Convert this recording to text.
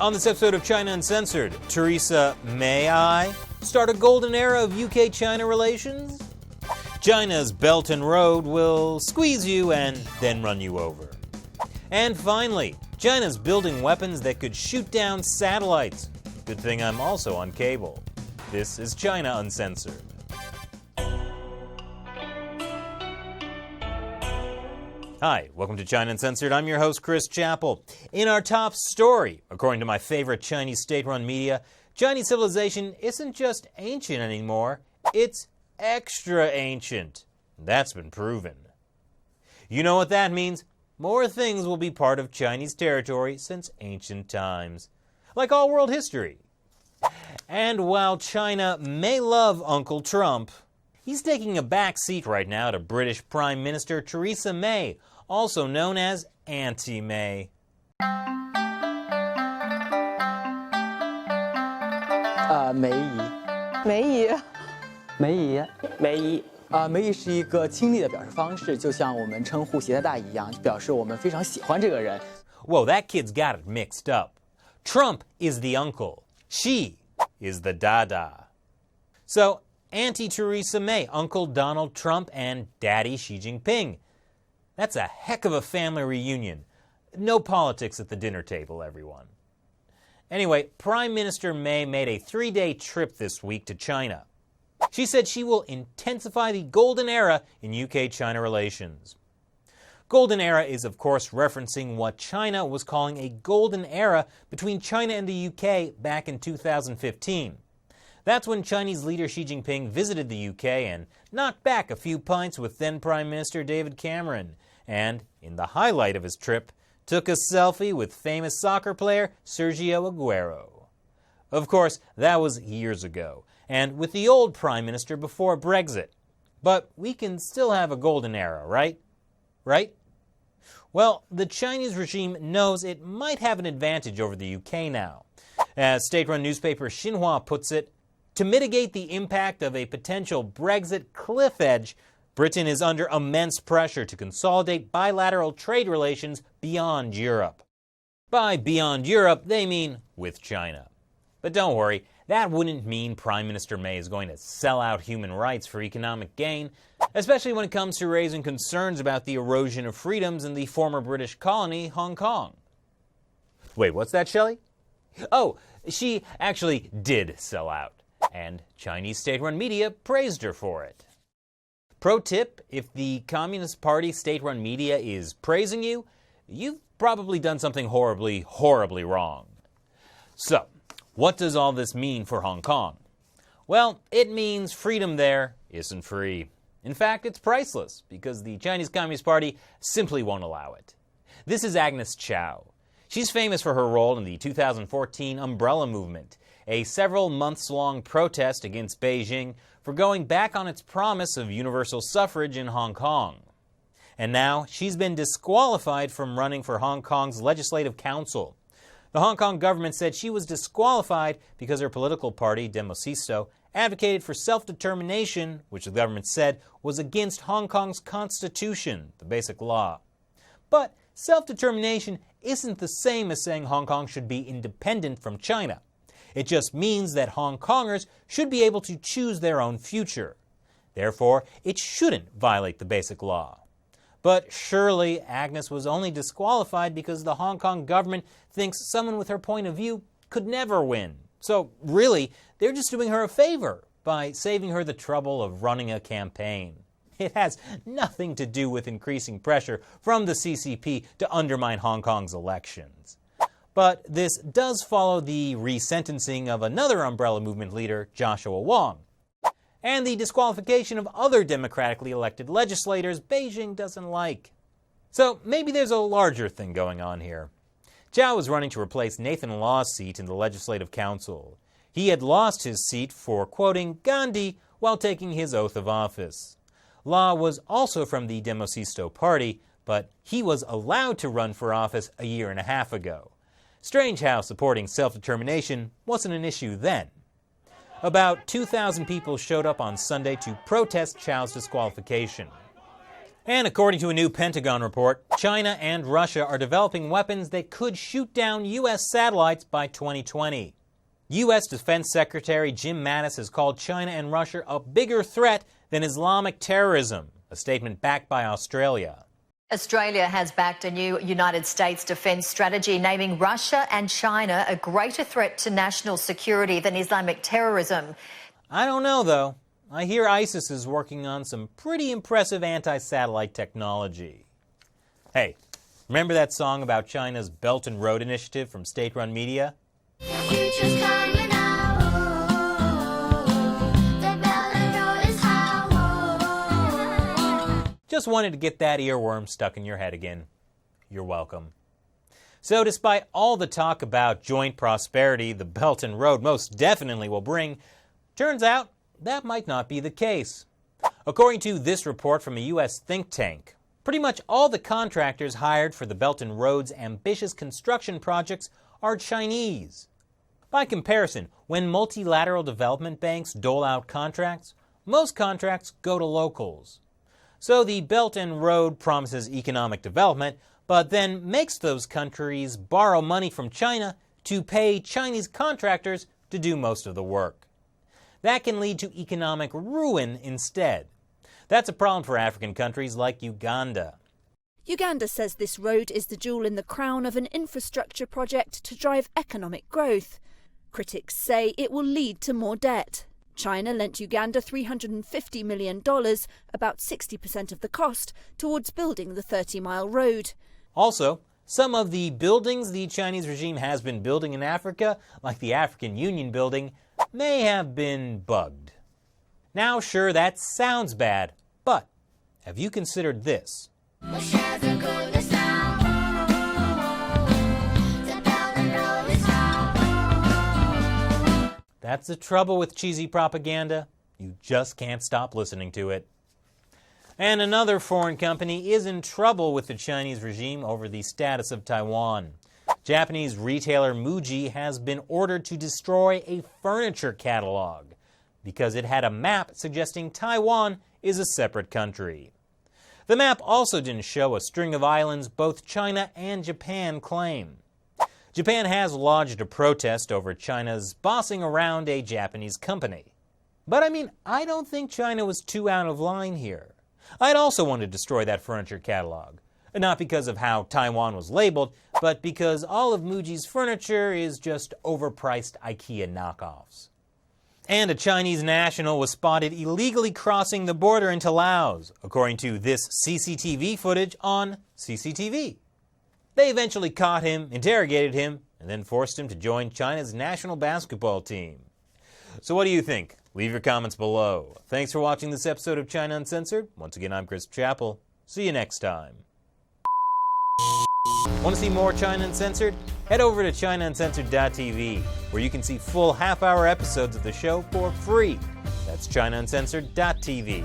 On this episode of China Uncensored, Theresa May start a golden era of UK-China relations? China's Belt and Road will squeeze you and then run you over. And finally, China's building weapons that could shoot down satellites. Good thing I'm also on cable. This is China Uncensored. Hi, welcome to China Uncensored. I'm your host, Chris Chappell. In our top story, according to my favorite Chinese state-run media, Chinese civilization isn't just ancient anymore, it's extra ancient. That's been proven. You know what that means? More things will be part of Chinese territory since ancient times. Like all world history. And while China may love Uncle Trump, he's taking a back seat right now to British Prime Minister Theresa May, also known as Auntie May.梅姨是一个亲昵的表示方式，就像我们称呼携带大一样，表示我们非常喜欢这个人。 Whoa, that kid's got it mixed up. Trump is the uncle. She is the dada. So, Auntie Theresa May, Uncle Donald Trump, and Daddy Xi Jinping. That's a heck of a family reunion. No politics at the dinner table, everyone. Anyway, Prime Minister May made a 3-day trip this week to China. She said she will intensify the golden era in UK-China relations. Golden era is, of course, referencing what China was calling a golden era between China and the UK back in 2015. That's when Chinese leader Xi Jinping visited the UK and knocked back a few pints with then Prime Minister David Cameron, and, in the highlight of his trip, took a selfie with famous soccer player Sergio Aguero. Of course, that was years ago, and with the old Prime Minister before Brexit. But we can still have a golden era, right? Right? Well, the Chinese regime knows it might have an advantage over the UK now. As state-run newspaper Xinhua puts it, to mitigate the impact of a potential Brexit cliff edge, Britain is under immense pressure to consolidate bilateral trade relations beyond Europe. By beyond Europe, they mean with China. But don't worry, that wouldn't mean Prime Minister May is going to sell out human rights for economic gain, especially when it comes to raising concerns about the erosion of freedoms in the former British colony, Hong Kong. Wait, what's that, Shelley? Oh, she actually did sell out, and Chinese state-run media praised her for it. Pro tip, if the Communist Party state-run media is praising you, you've probably done something horribly, horribly wrong. So, what does all this mean for Hong Kong? Well, it means freedom there isn't free. In fact, it's priceless, because the Chinese Communist Party simply won't allow it. This is Agnes Chow. She's famous for her role in the 2014 Umbrella Movement, a several months-long protest against Beijing for going back on its promise of universal suffrage in Hong Kong. And now, she's been disqualified from running for Hong Kong's Legislative Council. The Hong Kong government said she was disqualified because her political party, Demosisto, advocated for self-determination, which the government said was against Hong Kong's constitution, the Basic Law. But self-determination isn't the same as saying Hong Kong should be independent from China. It just means that Hong Kongers should be able to choose their own future. Therefore, it shouldn't violate the Basic Law. But surely Agnes was only disqualified because the Hong Kong government thinks someone with her point of view could never win. So really, they're just doing her a favor by saving her the trouble of running a campaign. It has nothing to do with increasing pressure from the CCP to undermine Hong Kong's elections. But this does follow the resentencing of another Umbrella Movement leader, Joshua Wong, and the disqualification of other democratically elected legislators Beijing doesn't like. So maybe there's a larger thing going on here. Chow was running to replace Nathan Law's seat in the Legislative Council. He had lost his seat for quoting Gandhi while taking his oath of office. Law was also from the Demosisto party, but he was allowed to run for office a year and a half ago. Strange how supporting self-determination wasn't an issue then. About 2,000 people showed up on Sunday to protest Chow's disqualification. And according to a new Pentagon report, China and Russia are developing weapons that could shoot down U.S. satellites by 2020. U.S. Defense Secretary Jim Mattis has called China and Russia a bigger threat than Islamic terrorism, a statement backed by Australia. Australia has backed a new United States defence strategy naming Russia and China a greater threat to national security than Islamic terrorism. I don't know, though. I hear ISIS is working on some pretty impressive anti-satellite technology. Hey, remember that song about China's Belt and Road Initiative from state-run media? Future's coming out. The Belt and Road is how. Just wanted to get that earworm stuck in your head again. You're welcome. So despite all the talk about joint prosperity the Belt and Road most definitely will bring, turns out that might not be the case. According to this report from a U.S. think tank, pretty much all the contractors hired for the Belt and Road's ambitious construction projects are Chinese. By comparison, when multilateral development banks dole out contracts, most contracts go to locals. So the Belt and Road promises economic development, but then makes those countries borrow money from China to pay Chinese contractors to do most of the work. That can lead to economic ruin instead. That's a problem for African countries like Uganda. Uganda says this road is the jewel in the crown of an infrastructure project to drive economic growth. Critics say it will lead to more debt. China lent Uganda $350 million, about 60% of the cost, towards building the 30-mile road. Also, some of the buildings the Chinese regime has been building in Africa, like the African Union building, may have been bugged. Now, sure, that sounds bad, but have you considered this? We'll share the goodness now. The Belt and Road is how. That's the trouble with cheesy propaganda. You just can't stop listening to it. And another foreign company is in trouble with the Chinese regime over the status of Taiwan. Japanese retailer Muji has been ordered to destroy a furniture catalog because it had a map suggesting Taiwan is a separate country. The map also didn't show a string of islands both China and Japan claim. Japan has lodged a protest over China's bossing around a Japanese company. But I don't think China was too out of line here. I'd also want to destroy that furniture catalog. Not because of how Taiwan was labeled, but because all of Muji's furniture is just overpriced IKEA knockoffs. And a Chinese national was spotted illegally crossing the border into Laos, according to this CCTV footage on CCTV. They eventually caught him, interrogated him, and then forced him to join China's national basketball team. So what do you think? Leave your comments below. Thanks for watching this episode of China Uncensored. Once again, I'm Chris Chappell. See you next time. Want to see more China Uncensored? Head over to ChinaUncensored.tv, where you can see full half-hour episodes of the show for free. That's ChinaUncensored.tv.